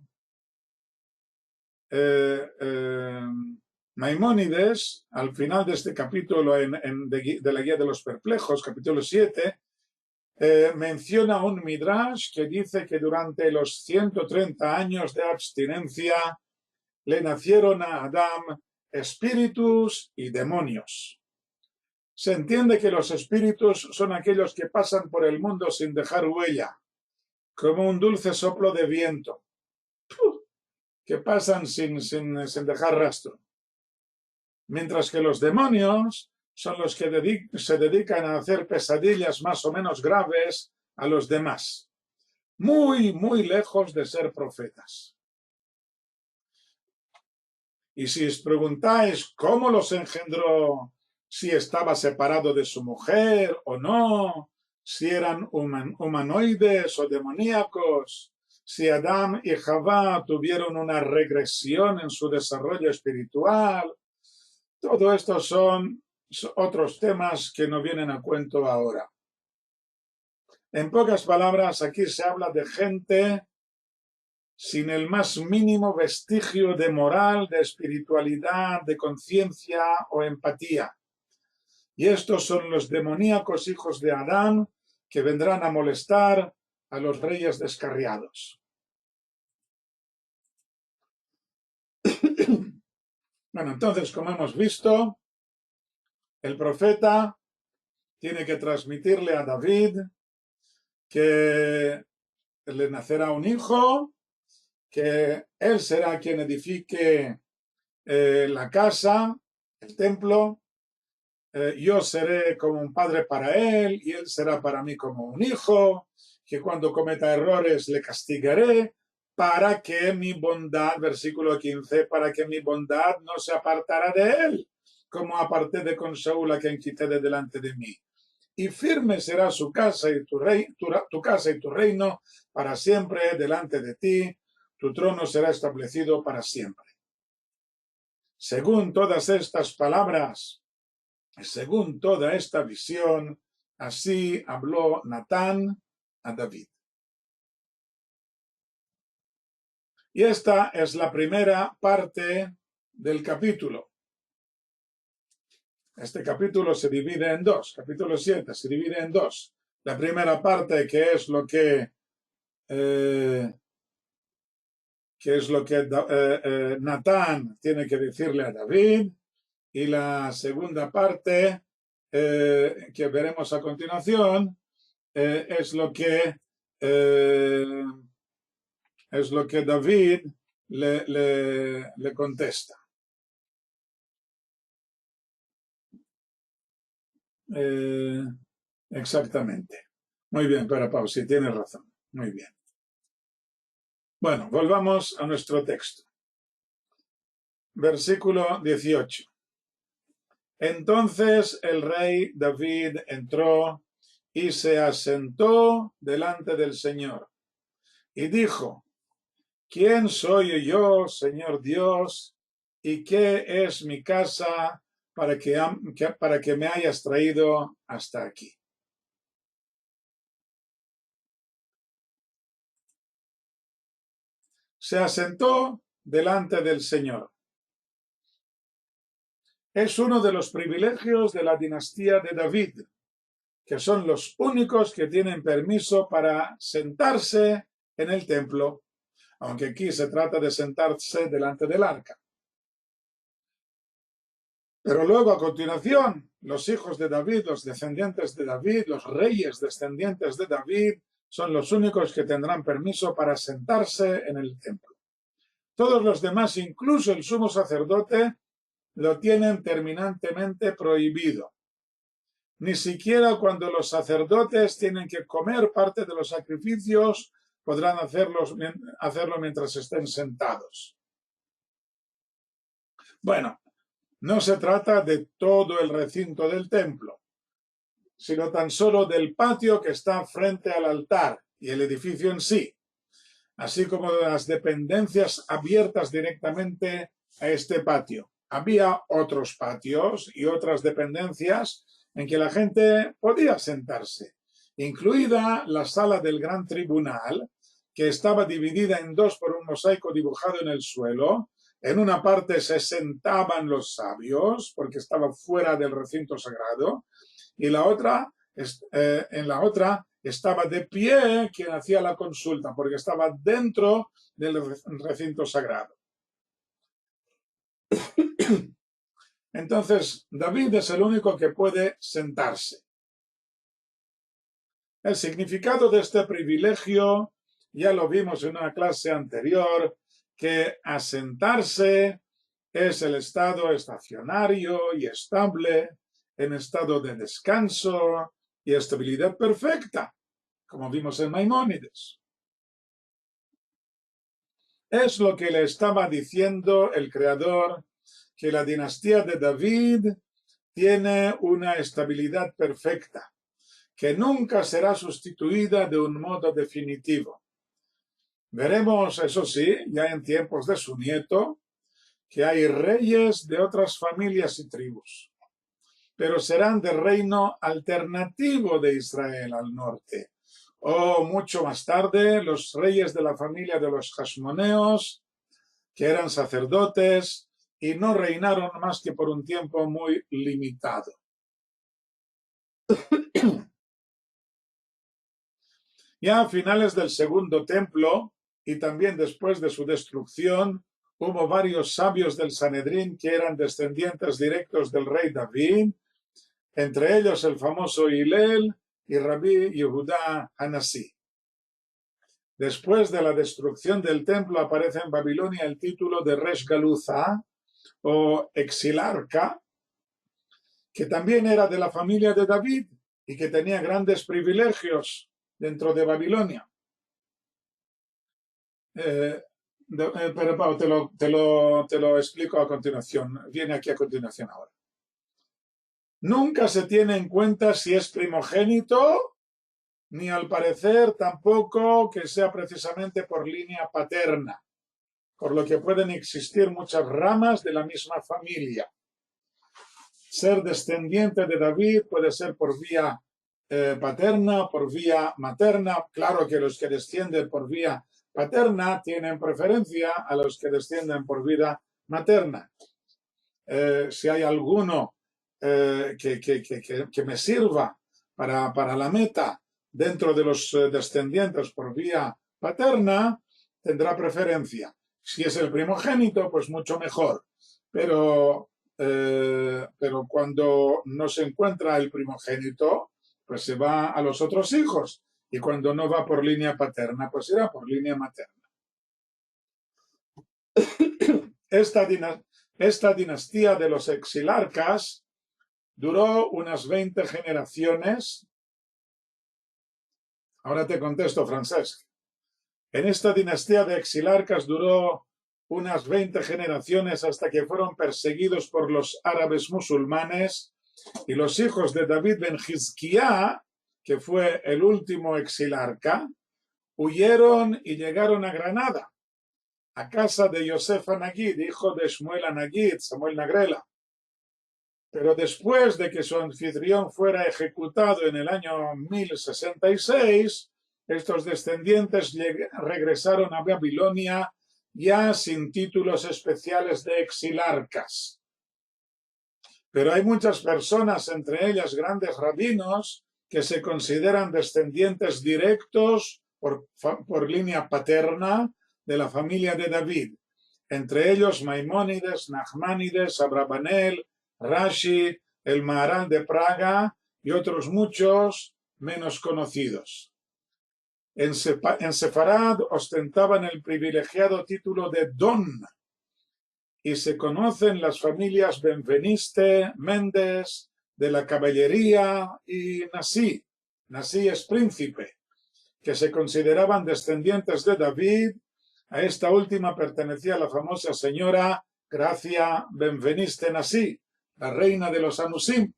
Speaker 1: Maimónides, al final de este capítulo de la Guía de los Perplejos, capítulo 7, menciona un midrash que dice que durante los 130 años de abstinencia le nacieron a Adán espíritus y demonios. Se entiende que los espíritus son aquellos que pasan por el mundo sin dejar huella, como un dulce soplo de viento, que pasan sin dejar rastro. Mientras que los demonios son los que se dedican a hacer pesadillas más o menos graves a los demás, muy, muy lejos de ser profetas. Y si os preguntáis cómo los engendró, si estaba separado de su mujer o no, si eran humanoides o demoníacos, si Adán y Javá tuvieron una regresión en su desarrollo espiritual, todo esto son otros temas que no vienen a cuento ahora. En pocas palabras, aquí se habla de gente sin el más mínimo vestigio de moral, de espiritualidad, de conciencia o empatía. Y estos son los demoníacos hijos de Adán que vendrán a molestar a los reyes descarriados. Bueno, entonces, como hemos visto, el profeta tiene que transmitirle a David que le nacerá un hijo, que él será quien edifique la casa, el templo, yo seré como un padre para él y él será para mí como un hijo, que cuando cometa errores le castigaré para que mi bondad, versículo 15, para que mi bondad no se apartara de él, como aparté de con Saúl a quien quité de delante de mí. Y firme será su casa y tu casa y tu reino para siempre delante de ti, tu trono será establecido para siempre. Según todas estas palabras, según toda esta visión, así habló Natán a David. Y esta es la primera parte del capítulo. Este capítulo se divide en dos, capítulo 7 se divide en dos. La primera parte que es lo que Natán tiene que decirle a David, y la segunda parte que veremos a continuación es lo que David le contesta. Exactamente. Muy bien, pero Pau, sí tienes razón. Muy bien. Bueno, volvamos a nuestro texto. Versículo 18. Entonces el rey David entró y se asentó delante del Señor y dijo: ¿Quién soy yo, Señor Dios, y qué es mi casa para que me hayas traído hasta aquí? Se asentó delante del Señor. Es uno de los privilegios de la dinastía de David, que son los únicos que tienen permiso para sentarse en el templo, aunque aquí se trata de sentarse delante del arca. Pero luego, a continuación, los hijos de David, los descendientes de David, los reyes descendientes de David, son los únicos que tendrán permiso para sentarse en el templo. Todos los demás, incluso el sumo sacerdote, lo tienen terminantemente prohibido. Ni siquiera cuando los sacerdotes tienen que comer parte de los sacrificios podrán hacerlo mientras estén sentados. Bueno, no se trata de todo el recinto del templo, sino tan solo del patio que está frente al altar y el edificio en sí, así como de las dependencias abiertas directamente a este patio. Había otros patios y otras dependencias en que la gente podía sentarse, incluida la sala del gran tribunal, que estaba dividida en dos por un mosaico dibujado en el suelo. En una parte se sentaban los sabios, porque estaba fuera del recinto sagrado, y en la otra estaba de pie quien hacía la consulta, porque estaba dentro del recinto sagrado. Entonces, David es el único que puede sentarse. El significado de este privilegio ya lo vimos en una clase anterior, que asentarse es el estado estacionario y estable, en estado de descanso y estabilidad perfecta, como vimos en Maimónides. Es lo que le estaba diciendo el Creador, que la dinastía de David tiene una estabilidad perfecta, que nunca será sustituida de un modo definitivo. Veremos, eso sí, ya en tiempos de su nieto, que hay reyes de otras familias y tribus, pero serán del reino alternativo de Israel al norte, o mucho más tarde los reyes de la familia de los Hasmoneos, que eran sacerdotes y no reinaron más que por un tiempo muy limitado. Ya a finales del segundo templo y también después de su destrucción, hubo varios sabios del Sanedrín que eran descendientes directos del rey David, entre ellos el famoso Hillel y Rabí Yehudá Hanasí. Después de la destrucción del templo aparece en Babilonia el título de Resh Galuza o exilarca, que también era de la familia de David y que tenía grandes privilegios dentro de Babilonia. Pero Pau, te lo explico a continuación. Viene aquí a continuación ahora. Nunca se tiene en cuenta si es primogénito, ni al parecer tampoco que sea precisamente por línea paterna, por lo que pueden existir muchas ramas de la misma familia. Ser descendiente de David puede ser por vía paterna, por vía materna. Claro que los que descienden por vía paterna tienen preferencia a los que descienden por vía materna. Si hay alguno que me sirva para la meta dentro de los descendientes por vía paterna, tendrá preferencia. Si es el primogénito, pues mucho mejor. Pero cuando no se encuentra el primogénito, pues se va a los otros hijos. Y cuando no va por línea paterna, pues irá por línea materna. Esta dinastía de los exilarcas duró unas 20 generaciones. Ahora te contesto, Francesc. En esta dinastía de exilarcas duró unas 20 generaciones hasta que fueron perseguidos por los árabes musulmanes y los hijos de David ben Hizquía, que fue el último exilarca, huyeron y llegaron a Granada, a casa de Yosef Anagid, hijo de Shmuel Anagid, Samuel Nagrela. Pero después de que su anfitrión fuera ejecutado en el año 1066, estos descendientes regresaron a Babilonia ya sin títulos especiales de exilarcas. Pero hay muchas personas, entre ellas grandes rabinos, que se consideran descendientes directos por línea paterna de la familia de David. Entre ellos Maimónides, Nachmanides, Abrabanel, Rashi, el Maharal de Praga y otros muchos menos conocidos. En Sefarad ostentaban el privilegiado título de Don y se conocen las familias Benveniste, Méndez, de la caballería y Nasí. Nasí es príncipe, que se consideraban descendientes de David. A esta última pertenecía la famosa señora Gracia Benveniste Nasí, la reina de los Anusim.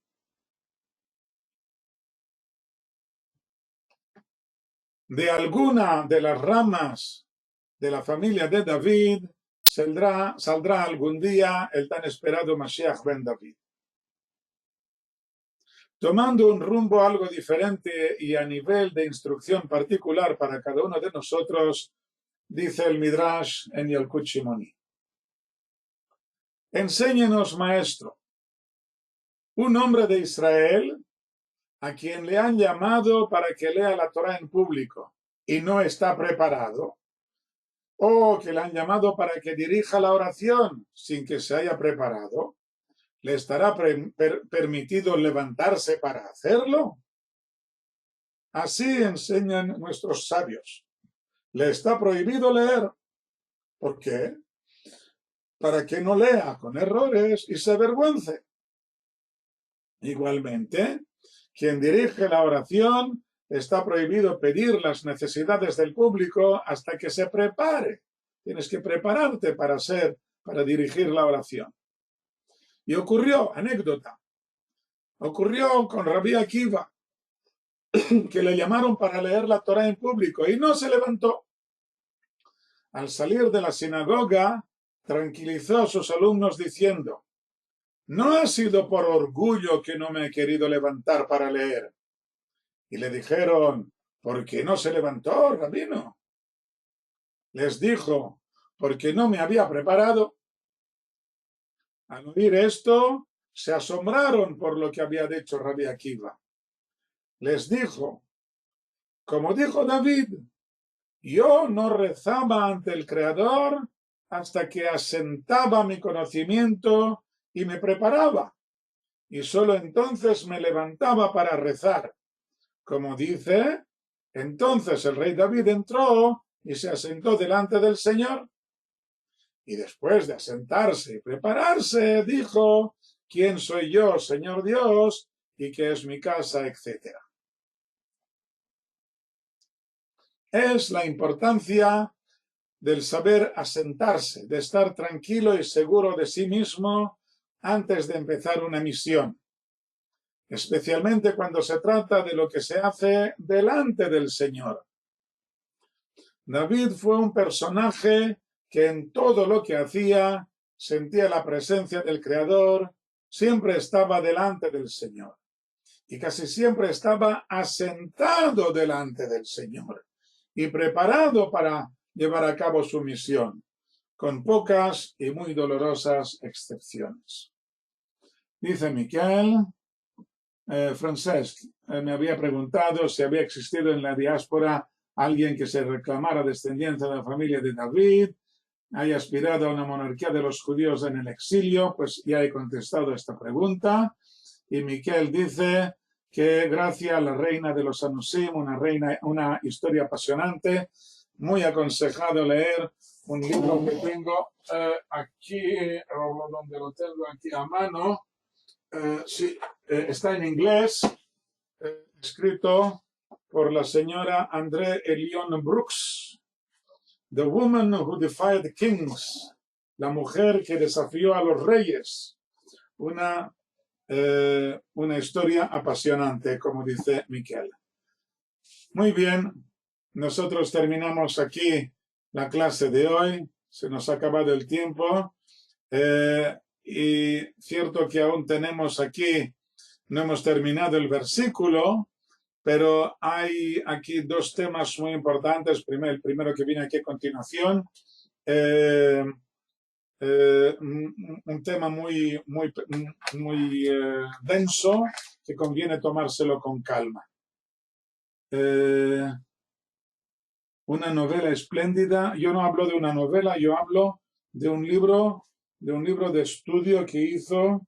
Speaker 1: De alguna de las ramas de la familia de David saldrá algún día el tan esperado Mashiach ben David. Tomando un rumbo algo diferente y a nivel de instrucción particular para cada uno de nosotros, dice el Midrash en Yalkut Shimoni. Enséñenos, maestro, un hombre de Israel a quien le han llamado para que lea la Torah en público y no está preparado, o que le han llamado para que dirija la oración sin que se haya preparado, ¿le estará permitido levantarse para hacerlo? Así enseñan nuestros sabios. Le está prohibido leer. ¿Por qué? Para que no lea con errores y se avergüence. Igualmente, quien dirige la oración está prohibido pedir las necesidades del público hasta que se prepare. Tienes que prepararte para dirigir la oración. Y ocurrió, anécdota, ocurrió con Rabbi Akiva, que le llamaron para leer la Torah en público y no se levantó. Al salir de la sinagoga, tranquilizó a sus alumnos diciendo: no ha sido por orgullo que no me he querido levantar para leer. Y le dijeron: ¿por qué no se levantó, rabino? Les dijo: porque no me había preparado. Al oír esto, se asombraron por lo que había dicho Rabbi Akiva. Les dijo: como dijo David, yo no rezaba ante el Creador hasta que asentaba mi conocimiento y me preparaba, y solo entonces me levantaba para rezar. Como dice, entonces el rey David entró y se asentó delante del Señor. Y después de asentarse y prepararse, dijo: ¿quién soy yo, Señor Dios? ¿Y qué es mi casa? Etcétera. Es la importancia del saber asentarse, de estar tranquilo y seguro de sí mismo antes de empezar una misión, especialmente cuando se trata de lo que se hace delante del Señor. David fue un personaje que en todo lo que hacía sentía la presencia del Creador, siempre estaba delante del Señor y casi siempre estaba asentado delante del Señor y preparado para llevar a cabo su misión, con pocas y muy dolorosas excepciones. Dice Miquel, Francesc me había preguntado si había existido en la diáspora alguien que se reclamara descendiente de la familia de David, haya aspirado a una monarquía de los judíos en el exilio. Pues ya he contestado esta pregunta. Y Miquel dice que Gracia, la reina de los Anusim, una historia apasionante, muy aconsejado leer un libro que tengo aquí, donde lo tengo aquí a mano. Sí, está en inglés, escrito por la señora André Elion Brooks, The Woman Who Defied Kings, la mujer que desafió a los reyes. Una historia apasionante, como dice Miquel. Muy bien, nosotros terminamos aquí la clase de hoy, se nos ha acabado el tiempo, y cierto que aún tenemos aquí, no hemos terminado el versículo, pero hay aquí dos temas muy importantes. El primero que viene aquí a continuación, un tema muy denso, que conviene tomárselo con calma. Una novela espléndida. Yo no hablo de una novela, yo hablo de un libro de estudio que hizo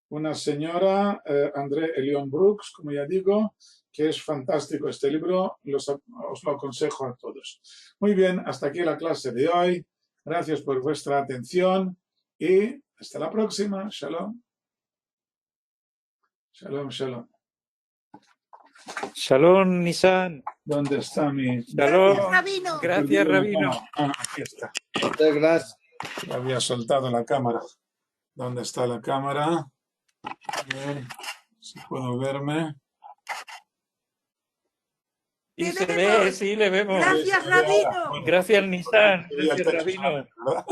Speaker 1: una señora, André Elion Brooks, como ya digo, que es fantástico este libro, os lo aconsejo a todos. Muy bien, hasta aquí la clase de hoy. Gracias por vuestra atención y hasta la próxima. Shalom. Shalom, shalom.
Speaker 2: Shalom, Nisan.
Speaker 1: ¿Dónde está mi...?
Speaker 2: Shalom.
Speaker 3: Gracias, Rabino.
Speaker 2: Gracias, Rabino.
Speaker 1: Aquí está.
Speaker 4: Muchas gracias.
Speaker 1: Había soltado la cámara. ¿Dónde está la cámara? A ver si puedo verme.
Speaker 2: Y
Speaker 3: Le
Speaker 2: se
Speaker 3: vemos.
Speaker 2: ve, sí, le vemos.
Speaker 3: Gracias, Rabino.
Speaker 2: Gracias, Nisan.
Speaker 1: Y el
Speaker 2: Gracias,
Speaker 1: texto,
Speaker 2: Rabino.
Speaker 1: ¿verdad?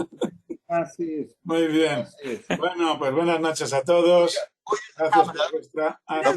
Speaker 4: Así es.
Speaker 1: Muy bien.
Speaker 4: Así es.
Speaker 1: Bueno, pues buenas noches a todos. Gracias por vuestra atención.